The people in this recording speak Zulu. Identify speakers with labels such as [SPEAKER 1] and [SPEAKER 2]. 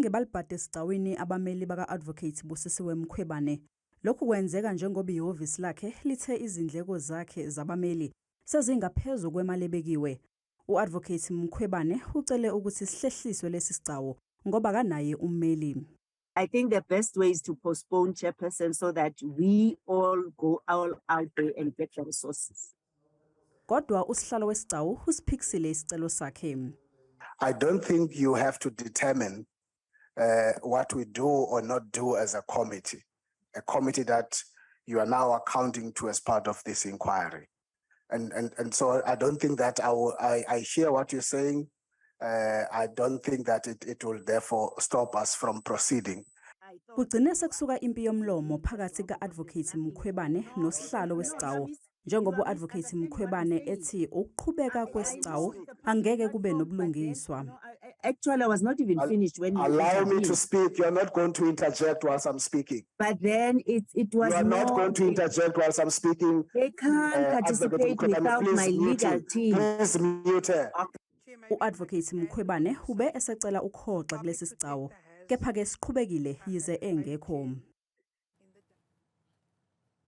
[SPEAKER 1] Azange balibhade esigcawini abameli baka-Advocate Busisiwe Mkhwebane. Lokhu kwenzeka njengoba ihhovisi lakhe lithe izindleko zakhe zabameli sezingaphezu kwemali ebekiwe. U-Advocate Mkhwebane ucele ukuthi sihlehliswe lesi sigcawu ngoba kanaye ummeli.
[SPEAKER 2] I think the best way is to postpone, Chairperson, so that we all go all out there and get the resources.
[SPEAKER 1] Kodwa usihlalo wesigcawu usiphikisile isicelo sakhe.
[SPEAKER 3] I don't think you have to determine what we do or not do as a committee that you are now accounting to as part of this inquiry. And so I don't think that I hear what you're saying. I don't think that it will therefore stop us from proceeding.
[SPEAKER 1] Kugcine sekusuka impi yomlomo phakathi ka-Advocate Mkhwebane nosihlalo wesigcawu. Njengoba u-Advocate Mkhwebane ethi ukuqhubeka kwesigcawu angeke kube nobulungiswa.
[SPEAKER 2] Actually, I was not even finished when you
[SPEAKER 3] allow me to speak. You are not going to interject whilst I'm speaking.
[SPEAKER 2] But then it was
[SPEAKER 3] you are not going to interject whilst I'm speaking.
[SPEAKER 2] They can't participate without my legal team.
[SPEAKER 3] Please mute her.
[SPEAKER 1] U-Advocate Mkhwebane ube esecela ukhoxa kulesi sigcawu, kepha ke siqhubekile yize engekho.